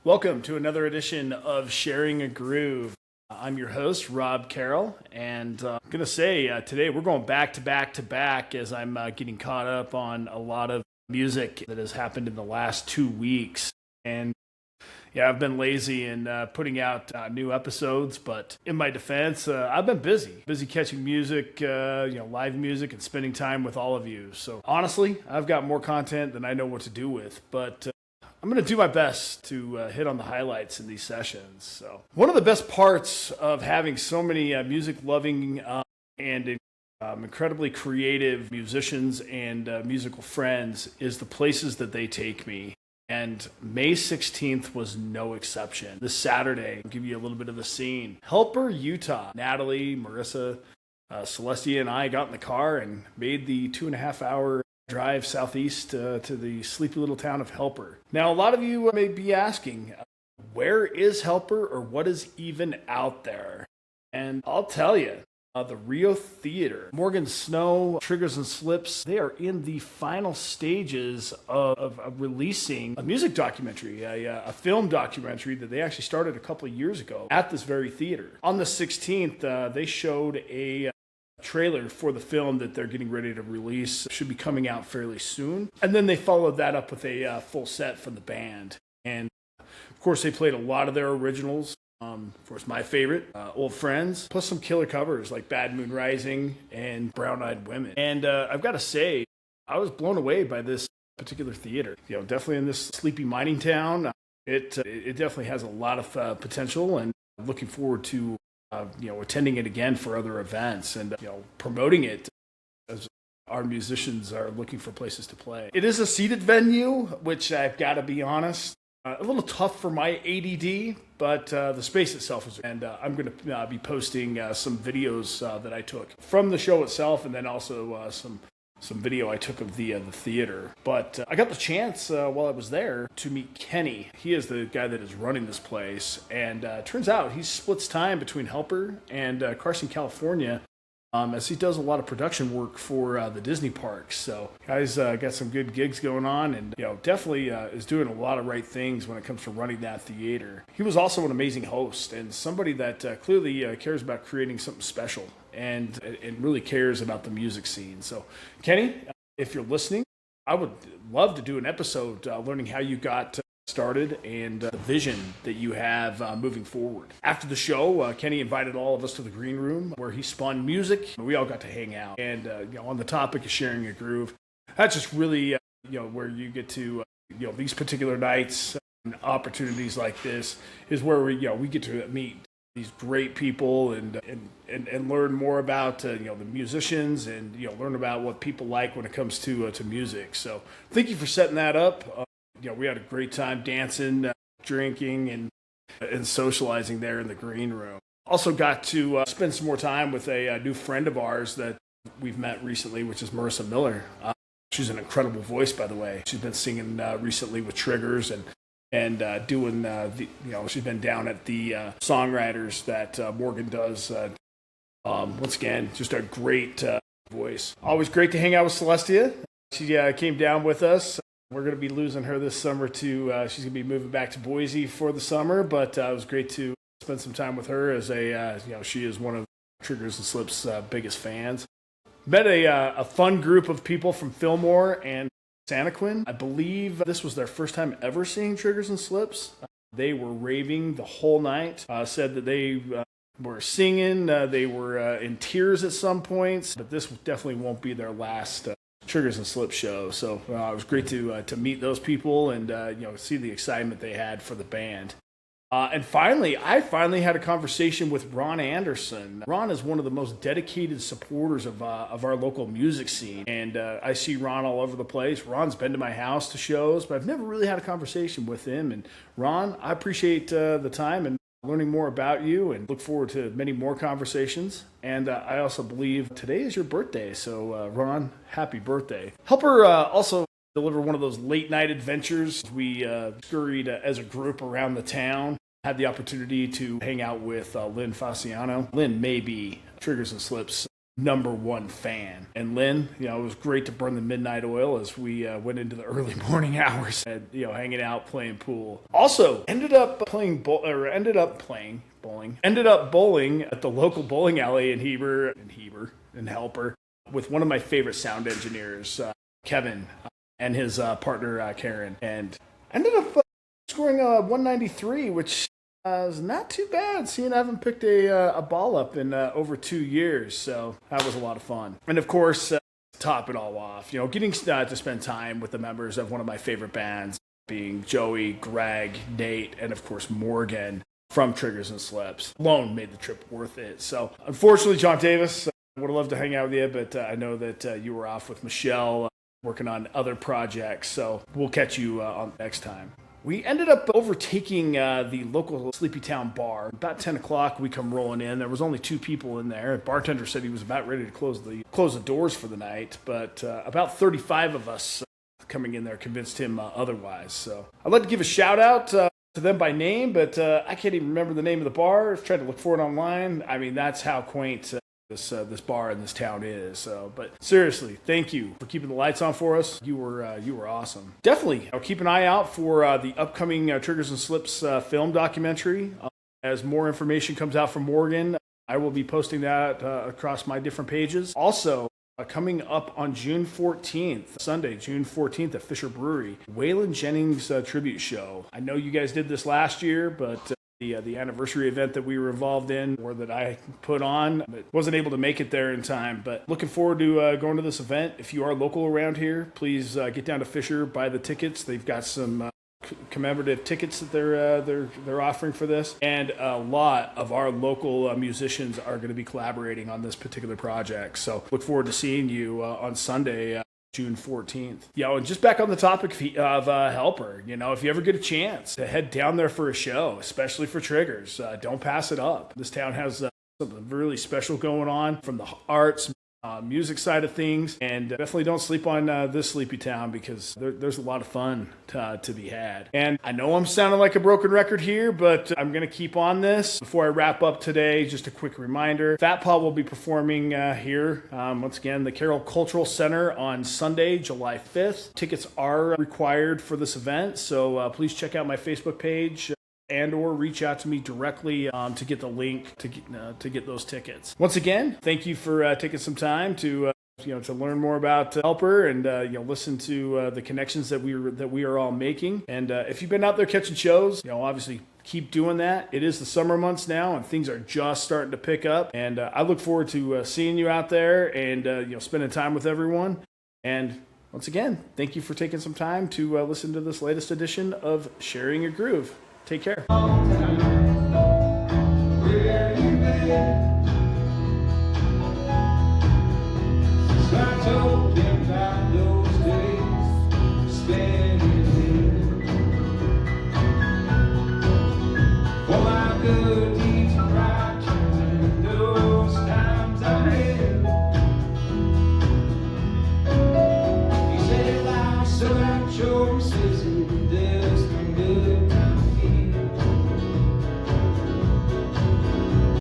Welcome to another edition of Sharing a Groove. I'm your host, Rob Carroll, and I'm going to say today we're going back to back to back as I'm getting caught up on a lot of music that has happened in the last 2 weeks. And yeah, I've been lazy in putting out new episodes, but in my defense, I've been busy catching music, live music, and spending time with all of you. So honestly, I've got more content than I know what to do with, but I'm going to do my best to hit on the highlights in these sessions. So one of the best parts of having so many music-loving and incredibly creative musicians and musical friends is the places that they take me. And May 16th was no exception. This Saturday, I'll give you a little bit of the scene. Helper, Utah. Natalie, Marissa, Celestia, and I got in the car and made the 2.5-hour drive southeast to the sleepy little town of Helper. Now, a lot of you may be asking, where is Helper or what is even out there? And I'll tell you, the Rio Theatre, Morgan Snow, Triggers and Slips, they are in the final stages of releasing a music documentary, a film documentary that they actually started a couple of years ago at this very theater. On the 16th, they showed a trailer for the film that they're getting ready to release. Should be coming out fairly soon. And then they followed that up with a full set from the band. And of course, they played a lot of their originals. Of course, my favorite, Old Friends, plus some killer covers like Bad Moon Rising and Brown Eyed Women. And I've got to say, I was blown away by this particular theater. Definitely in this sleepy mining town, it definitely has a lot of potential, and I'm looking forward to attending it again for other events and promoting it as our musicians are looking for places to play. It is a seated venue, which I've got to be honest, a little tough for my ADD, but the space itself is, and I'm going to be posting some videos that I took from the show itself, and then also some video I took of the theater. But I got the chance while I was there to meet Kenny. He is the guy that is running this place, and turns out he splits time between Helper and Carson, California, as he does a lot of production work for the Disney parks. So guys got some good gigs going on, and definitely is doing a lot of right things when it comes to running that theater. He was also an amazing host and somebody that clearly cares about creating something special and really cares about the music scene. So Kenny, if you're listening, I would love to do an episode learning how you got started and the vision that you have moving forward. After the show, Kenny invited all of us to the green room where he spun music. We all got to hang out, and on the topic of sharing a groove, that's just really where you get to these particular nights and opportunities like this is where we get to meet these great people and learn more about the musicians and learn about what people like when it comes to music. So thank you for setting that up. We had a great time dancing, drinking, and socializing there in the green room. Also got to spend some more time with a new friend of ours that we've met recently, which is Marissa Miller. She's an incredible voice, by the way. She's been singing recently with Triggers and doing she's been down at the songwriters that Morgan does. Once again, just a great voice. Always great to hang out with Celestia. She came down with us. We're going to be losing her this summer too. She's going to be moving back to Boise for the summer, but it was great to spend some time with her as she is one of Triggers and Slips' biggest fans. Met a fun group of people from Fillmore and Santaquin. I believe this was their first time ever seeing Triggers and Slips. They were raving the whole night. Said that they were singing. They were in tears at some points, but this definitely won't be their last Triggers and Slips show. So it was great to meet those people and see the excitement they had for the band. And finally, I had a conversation with Ron Anderson. Ron is one of the most dedicated supporters of our local music scene, and I see Ron all over the place. Ron's been to my house to shows, but I've never really had a conversation with him. And Ron, I appreciate the time and learning more about you, and look forward to many more conversations. And I also believe today is your birthday, so Ron, happy birthday. Helper also delivered one of those late night adventures. We scurried as a group around the town. Had the opportunity to hang out with Lynn Fasciano. Lynn may be Triggers and Slips #1 fan. And Lynn, it was great to burn the midnight oil as we went into the early morning hours and, hanging out, playing pool. Also, ended up bowling at the local bowling alley in Heber and Helper with one of my favorite sound engineers, Kevin, and his partner, Karen. And ended up scoring a 193, which is not too bad, seeing I haven't picked a ball up in over 2 years. So that was a lot of fun. And of course, to top it all off, getting to spend time with the members of one of my favorite bands, being Joey, Greg, Nate, and of course Morgan from Triggers and Slips, alone made the trip worth it. So unfortunately, John Davis, I would have loved to hang out with you, but I know that you were off with Michelle working on other projects. So we'll catch you on next time. We ended up overtaking the local Sleepytown bar. About 10 o'clock, we come rolling in. There was only 2 people in there. The bartender said he was about ready to close the doors for the night, but about 35 of us coming in there convinced him otherwise. So I'd like to give a shout out to them by name, but I can't even remember the name of the bar. I tried to look for it online. I mean, that's how quaint this bar in this town is. So, but seriously, thank you for keeping the lights on for us. You were awesome. Definitely, keep an eye out for the upcoming Triggers and Slips film documentary. As more information comes out from Morgan, I will be posting that across my different pages. Also, coming up on June 14th, Sunday, June 14th at Fisher Brewery, Waylon Jennings tribute show. I know you guys did this last year, but the anniversary event that we were involved in, or that I put on, but wasn't able to make it there in time. But looking forward to going to this event. If you are local around here, please get down to Fisher, buy the tickets. They've got some commemorative tickets that they're offering for this, and a lot of our local musicians are going to be collaborating on this particular project. So look forward to seeing you on Sunday, June 14th. And just back on the topic of Helper, if you ever get a chance to head down there for a show, especially for Triggers, don't pass it up. This town has something really special going on from the arts, music side of things, and definitely don't sleep on this sleepy town, because there's a lot of fun to be had. And I know I'm sounding like a broken record here, but I'm going to keep on this. Before I wrap up today, just a quick reminder, Fat Paw will be performing here, once again, the Carroll Cultural Center on Sunday, July 5th. Tickets are required for this event, so please check out my Facebook page and or reach out to me directly to get the link to get those tickets. Once again, thank you for taking some time to learn more about Helper and listen to the connections that we are all making. And if you've been out there catching shows, obviously keep doing that. It is the summer months now, and things are just starting to pick up. And I look forward to seeing you out there and spending time with everyone. And once again, thank you for taking some time to listen to this latest edition of Sharing a Groove. Take care.